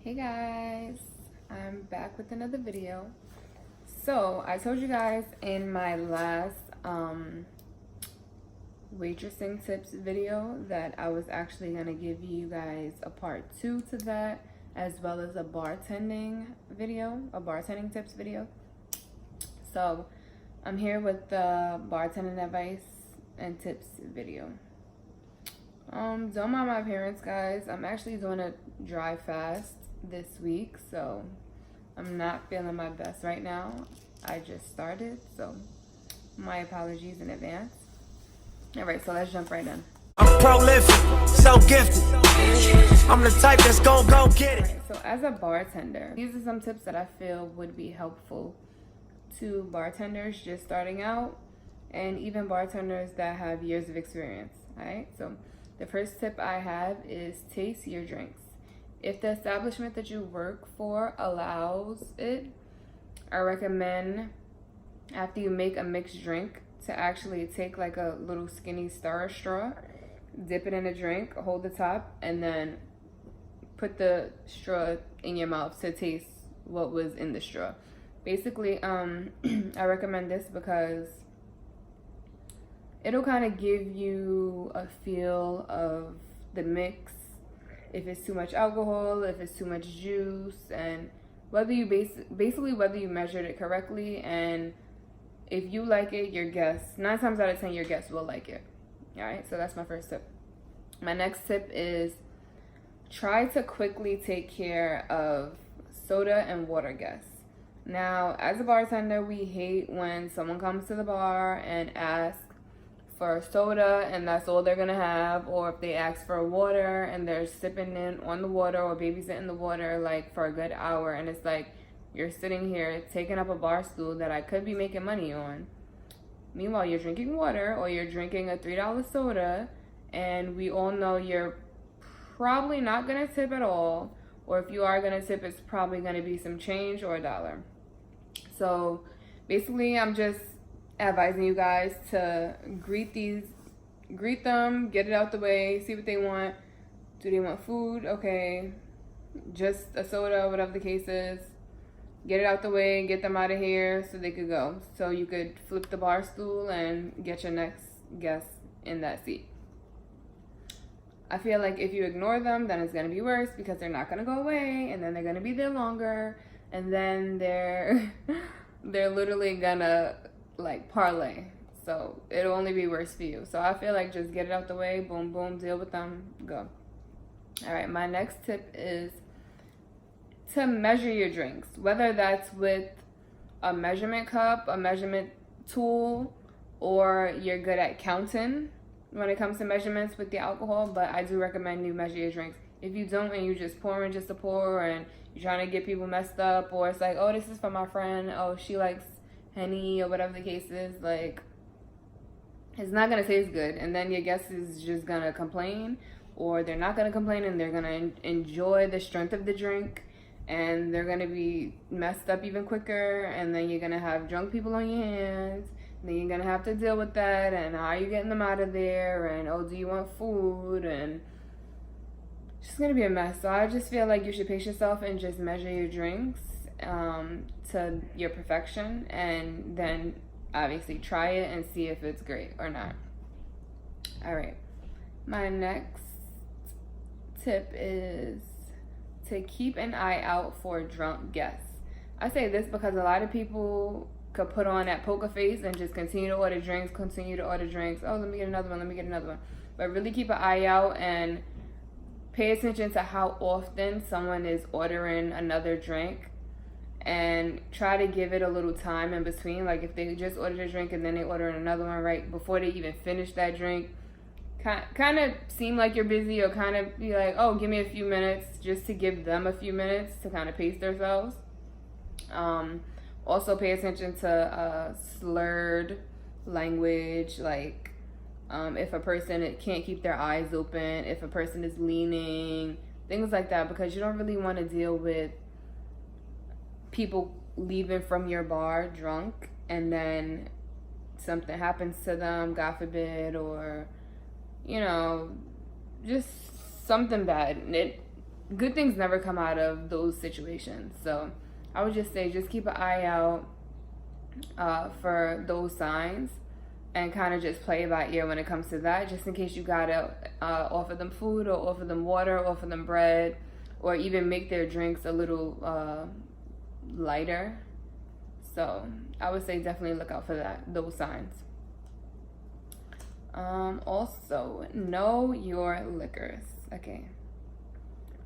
Hey guys, I'm back with another video. So I told you guys in my last waitressing tips video that I was actually gonna give you guys a part 2 to that, as well as a bartending video, a bartending tips video. So I'm here with the bartending advice and tips video. Don't mind my appearance, guys. I'm actually doing a dry fast this week, so I'm not feeling my best right now. I just started, so my apologies in advance. All right, so let's jump right in. I'm prolific, so gifted. I'm the type that's go get it. Right, so as a bartender, these are some tips that I feel would be helpful to bartenders just starting out, and even bartenders that have years of experience. All right, so the first tip I have is taste your drinks. If the establishment that you work for allows it, I recommend after you make a mixed drink to actually take like a little skinny star straw, dip it in a drink, hold the top, and then put the straw in your mouth to taste what was in the straw. Basically, I recommend this because it'll kind of give you a feel of the mix, if it's too much alcohol, if it's too much juice, and whether you basically whether you measured it correctly, and if you like it, your guests, 9 times out of 10, your guests will like it. All right, so that's my first tip. My next tip is try to quickly take care of soda and water guests. Now, as a bartender, we hate when someone comes to the bar and asks for a soda and that's all they're gonna have, or if they ask for water and they're sipping in on the water or babysitting the water like for a good hour, and it's like you're sitting here taking up a bar stool that I could be making money on. Meanwhile, you're drinking water or you're drinking a $3 soda, and we all know you're probably not gonna tip at all, or if you are gonna tip, it's probably gonna be some change or $1. So basically, I'm just advising you guys to greet them, get it out the way, see what they want. Do they want food? Okay, just a soda, whatever the case is. Get it out the way, get them out of here so they could go. So you could flip the bar stool and get your next guest in that seat. I feel like if you ignore them, then it's gonna be worse because they're not gonna go away, and then they're gonna be there longer, and then they're literally gonna like parlay. So it'll only be worse for you. So I feel like just get it out the way, boom, boom, deal with them, go. All right, my next tip is to measure your drinks, whether that's with a measurement cup, a measurement tool, or you're good at counting when it comes to measurements with the alcohol. But I do recommend you measure your drinks. If you don't and you just pouring just to pour and you're trying to get people messed up, or it's like, oh, this is for my friend, oh, she likes Henny or whatever the case is, like, it's not gonna taste good, and then your guest is just gonna complain, or they're not gonna complain and they're gonna enjoy the strength of the drink, and they're gonna be messed up even quicker, and then you're gonna have drunk people on your hands, and then you're gonna have to deal with that, and how are you getting them out of there, and oh, do you want food, and it's just gonna be a mess. So I just feel like you should pace yourself and just measure your drinks to your perfection, and then obviously try it and see if it's great or not. All right, my next tip is to keep an eye out for drunk guests. I say this because a lot of people could put on that poker face and just continue to order drinks, oh, let me get another one, but really keep an eye out and pay attention to how often someone is ordering another drink, and try to give it a little time in between. Like if they just ordered a drink and then they order another one right before they even finish that drink, kind of seem like you're busy, or kind of be like, oh, give me a few minutes, just to give them a few minutes to kind of pace themselves. Also pay attention to slurred language, like if a person can't keep their eyes open, if a person is leaning, things like that, because you don't really want to deal with people leaving from your bar drunk and then something happens to them, God forbid, or just something bad. good things never come out of those situations. So I would just say, just keep an eye out for those signs, and kind of just play it by ear when it comes to that, just in case you gotta offer them food, or offer them water, or offer them bread, or even make their drinks a little lighter. So I would say definitely look out for those signs. Also, know your liquors. Okay.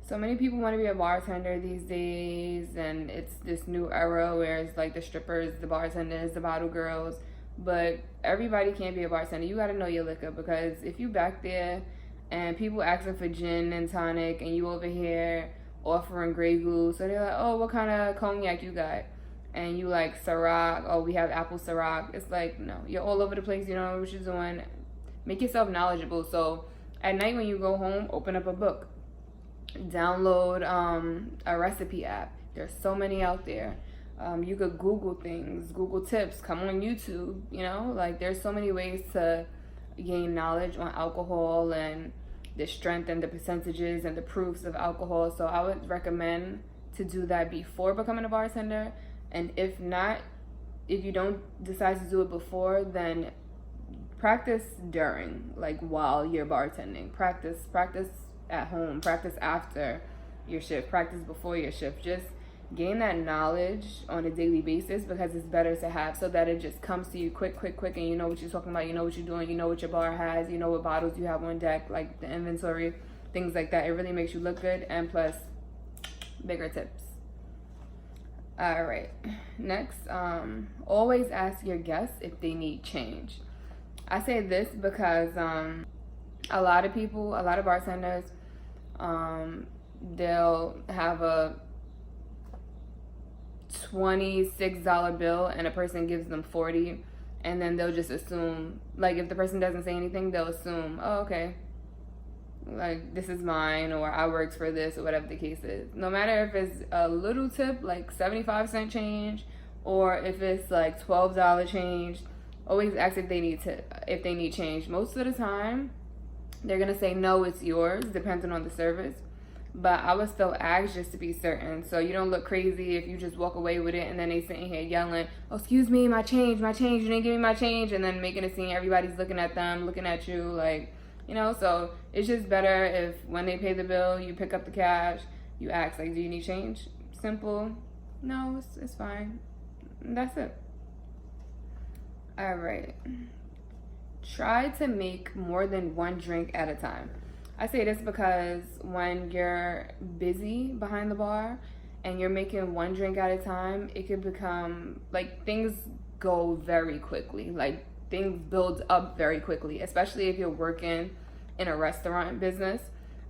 So many people want to be a bartender these days, and it's this new era where it's like the strippers, the bartenders, the bottle girls, but everybody can't be a bartender. You got to know your liquor, because if you back there and people asking for gin and tonic, and you over here offering Grey Goose, so they're like, oh, what kind of cognac you got? And you like Ciroc, oh, we have apple Ciroc. It's like, no, you're all over the place. You don't know what you're doing. Make yourself knowledgeable. So at night when you go home, open up a book. Download a recipe app. There's so many out there. You could Google things, Google tips, come on YouTube, you know, like there's so many ways to gain knowledge on alcohol and the strength and the percentages and the proofs of alcohol. So I would recommend to do that before becoming a bartender. And if not, if you don't decide to do it before, then practice during, like while you're bartending. Practice at home, practice after your shift, practice before your shift. Just gain that knowledge on a daily basis, because it's better to have, so that it just comes to you quick, and you know what you're talking about, you know what you're doing, you know what your bar has, you know what bottles you have on deck, like the inventory, things like that. It really makes you look good, and plus bigger tips. All right, next, always ask your guests if they need change. I say this because a lot of bartenders, they'll have a $26 bill and a person gives them $40, and then they'll just assume, like if the person doesn't say anything, they'll assume, oh, okay, like this is mine, or I worked for this, or whatever the case is. No matter if it's a little tip, like 75-cent change, or if it's like $12 change, always ask if they need change. Most of the time they're gonna say no, it's yours, depending on the service. But I would still ask just to be certain, so you don't look crazy if you just walk away with it and then they sitting here yelling, oh, excuse me, my change, you didn't give me my change, and then making a scene, everybody's looking at them, looking at you, like, you know. So it's just better if when they pay the bill, you pick up the cash, you ask, like, do you need change? Simple. No, it's fine. That's it. All right. Try to make more than one drink at a time. I say this because when you're busy behind the bar and you're making one drink at a time, it could become, like, things go very quickly. Like, things build up very quickly, especially if you're working in a restaurant business.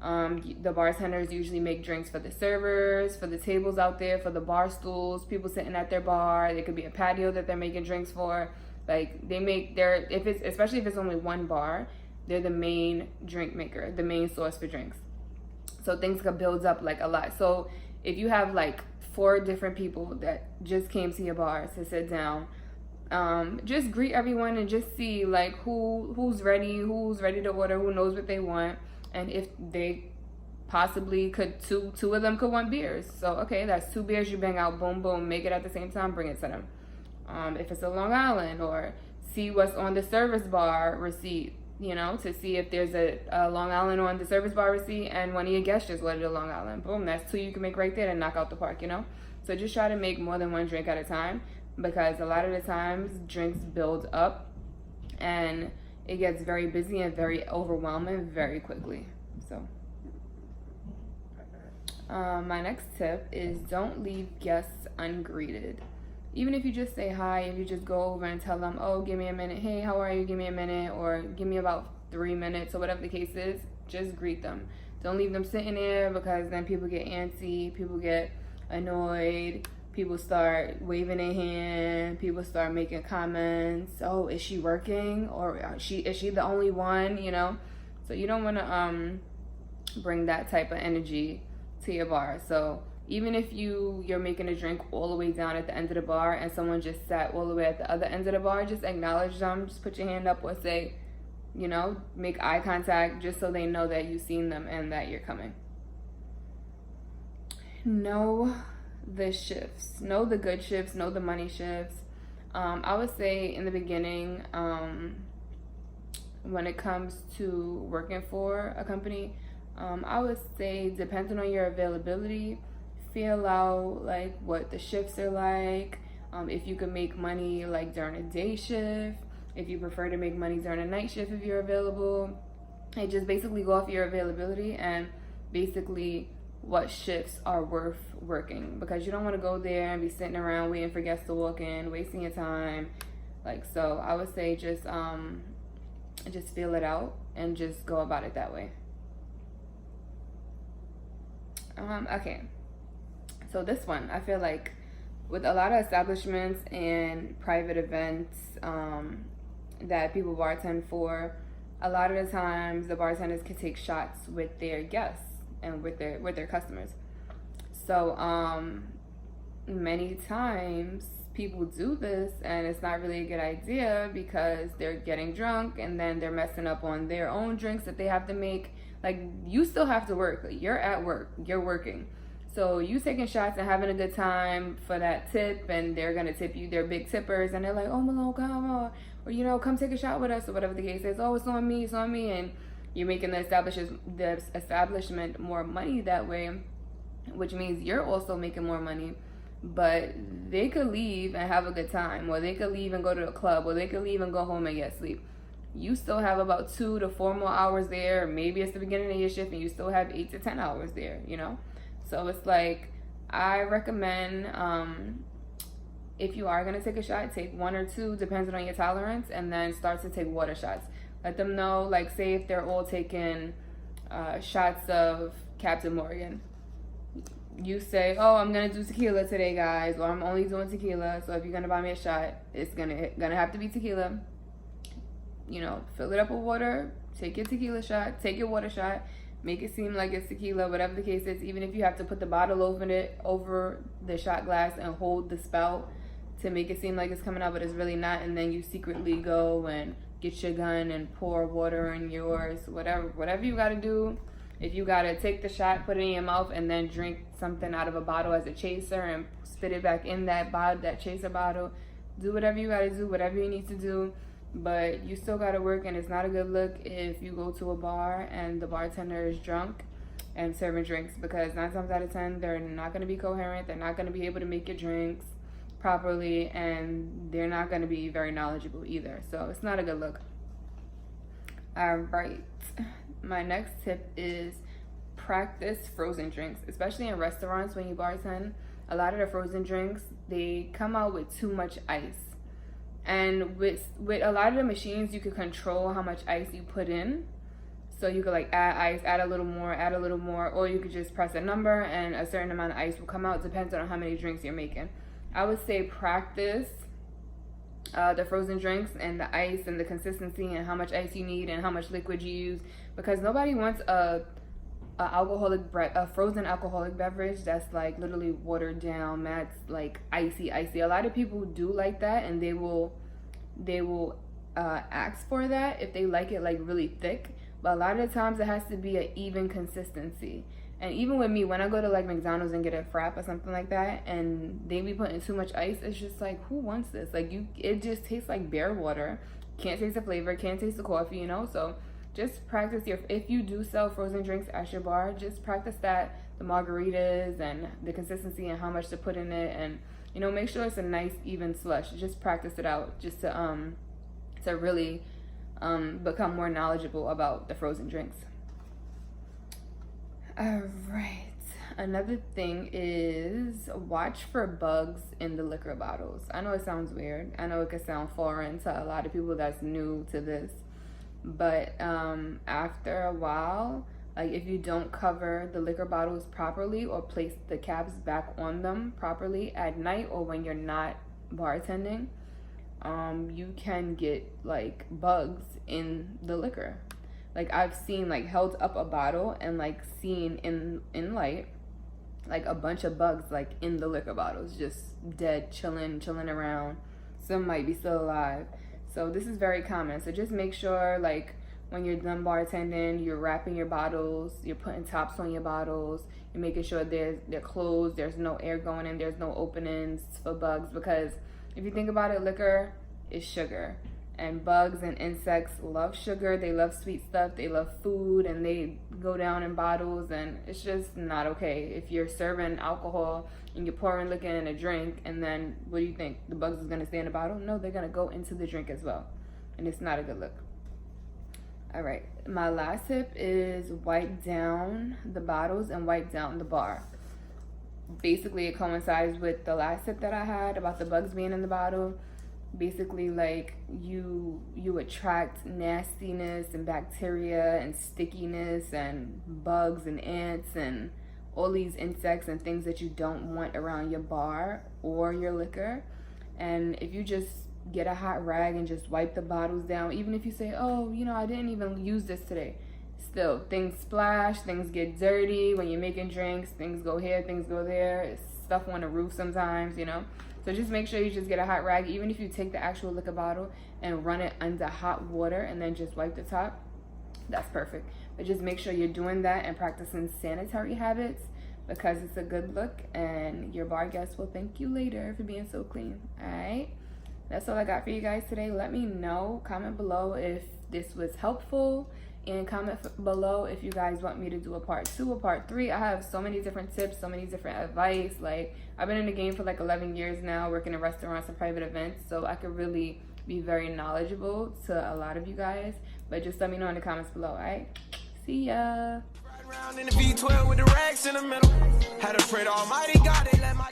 The bartenders usually make drinks for the servers, for the tables out there, for the bar stools, people sitting at their bar. There could be a patio that they're making drinks for. Like, especially if it's only one bar, they're the main drink maker, the main source for drinks. So things could build up like a lot. So if you have like 4 different people that just came to your bar to sit down, just greet everyone and just see like who's ready to order, who knows what they want, and if they possibly could, two of them could want beers. So okay, that's 2 beers you bang out, boom, boom, make it at the same time, bring it to them. If it's a Long Island, or see what's on the service bar receipt, you know, to see if there's a Long Island on the service bar receipt and one of your guests just ordered a Long Island. Boom, that's 2 you can make right there and knock out the park, you know? So just try to make more than one drink at a time, because a lot of the times drinks build up and it gets very busy and very overwhelming very quickly. So my next tip is don't leave guests ungreeted. Even if you just say hi, if you just go over and tell them, oh, give me a minute, hey, how are you, give me a minute, or give me about 3 minutes, or whatever the case is, just greet them. Don't leave them sitting there, because then people get antsy, people get annoyed, people start waving their hand, people start making comments, oh, is she working, or is she the only one, you know? So you don't want to bring that type of energy to your bar. So even if you're making a drink all the way down at the end of the bar and someone just sat all the way at the other end of the bar, just acknowledge them, just put your hand up, or say, you know, make eye contact, just so they know that you've seen them and that you're coming. Know the shifts, know the good shifts, know the money shifts. I would say in the beginning, when it comes to working for a company, I would say depending on your availability, feel out like what the shifts are like. If you can make money like during a day shift, if you prefer to make money during a night shift if you're available, and just basically go off your availability and basically what shifts are worth working, because you don't want to go there and be sitting around waiting for guests to walk in, wasting your time. Like, so I would say just feel it out and just go about it that way. Okay, so this one, I feel like with a lot of establishments and private events that people bartend for, a lot of the times the bartenders can take shots with their guests and with their customers. So many times people do this and it's not really a good idea, because they're getting drunk and then they're messing up on their own drinks that they have to make. Like, you still have to work. Like, you're at work, you're working. So you taking shots and having a good time for that tip, and they're gonna tip you. They're big tippers, and they're like, "Oh, Malone, come on," or come take a shot with us, or whatever the case is. "Oh, it's on me, and you're making the establishment more money that way, which means you're also making more money. But they could leave and have a good time, or they could leave and go to a club, or they could leave and go home and get sleep. You still have about 2 to 4 more hours there. Maybe it's the beginning of your shift, and you still have 8 to 10 hours there, So it's like, I recommend, if you are going to take a shot, take 1 or 2, depending on your tolerance, and then start to take water shots. Let them know, like, say if they're all taking shots of Captain Morgan. You say, "Oh, I'm going to do tequila today, guys," or "I'm only doing tequila, so if you're going to buy me a shot, it's gonna have to be tequila. Fill it up with water, take your tequila shot, take your water shot, make it seem like it's tequila, whatever the case is. Even if you have to put the bottle over the shot glass and hold the spout to make it seem like it's coming out, but it's really not, and then you secretly go and get your gun and pour water in yours, whatever you got to do. If you got to take the shot, put it in your mouth, and then drink something out of a bottle as a chaser and spit it back in that chaser bottle, do whatever you got to do, whatever you need to do. But you still got to work, and it's not a good look if you go to a bar and the bartender is drunk and serving drinks, because 9 times out of 10, they're not going to be coherent. They're not going to be able to make your drinks properly, and they're not going to be very knowledgeable either. So it's not a good look. All right. My next tip is practice frozen drinks, especially in restaurants. When you bartend, a lot of the frozen drinks, they come out with too much ice. And with a lot of the machines, you can control how much ice you put in. So you could like add ice, add a little more, or you could just press a number and a certain amount of ice will come out, depends on how many drinks you're making. I would say practice the frozen drinks and the ice and the consistency and how much ice you need and how much liquid you use, because nobody wants a frozen alcoholic beverage that's like literally watered down, that's like icy. A lot of people do like that, and they will ask for that if they like it like really thick. But a lot of the times it has to be an even consistency. And even with me, when I go to like McDonald's and get a frap or something like that, and they be putting too much ice, it's just like, who wants this? Like, it just tastes like bare water. Can't taste the flavor, can't taste the coffee, So just practice if you do sell frozen drinks at your bar, just practice that, the margaritas and the consistency and how much to put in it, and make sure it's a nice even slush. Just practice it out, just to really become more knowledgeable about the frozen drinks. All right. Another thing is watch for bugs in the liquor bottles. I know it sounds weird. I know it could sound foreign to a lot of people that's new to this. But after a while, like if you don't cover the liquor bottles properly or place the caps back on them properly at night or when you're not bartending, you can get like bugs in the liquor. Like I've seen like held up a bottle and like seen in light like a bunch of bugs like in the liquor bottles, just dead, chilling around. Some might be still alive. So this is very common. So just make sure like when you're done bartending, you're wrapping your bottles, you're putting tops on your bottles, you're making sure they're closed, there's no air going in, there's no openings for bugs, because if you think about it, liquor is sugar. And bugs and insects love sugar, they love sweet stuff, they love food, and they go down in bottles, and it's just not okay. If you're serving alcohol and you're pouring liquor in a drink, and then what do you think? The bugs is gonna stay in the bottle? No, they're gonna go into the drink as well. And it's not a good look. All right, my last tip is wipe down the bottles and wipe down the bar. Basically, it coincides with the last tip that I had about the bugs being in the bottle. Basically, like, you attract nastiness and bacteria and stickiness and bugs and ants and all these insects and things that you don't want around your bar or your liquor. And if you just get a hot rag and just wipe the bottles down, even if you say, oh, you know, I didn't even use this today, still things splash, things get dirty when you're making drinks, things go here, things go there, it's stuff on the roof sometimes, you know. So just make sure you just get a hot rag. Even if you take the actual liquor bottle and run it under hot water and then just wipe the top, that's perfect. But just make sure you're doing that and practicing sanitary habits, because it's a good look and your bar guests will thank you later for being so clean. All right, that's all I got for you guys today. Let me know, comment below if this was helpful, and comment below if you guys want me to do a part 2 or part 3. I have so many different tips, so many different advice. Like, I've been in the game for like 11 years now, working in restaurants and private events, so I could really be very knowledgeable to a lot of you guys. But just let me know in the comments below. All right, see ya. Right around in the V12 with the racks in the middle. Had to pray to Almighty God, they let my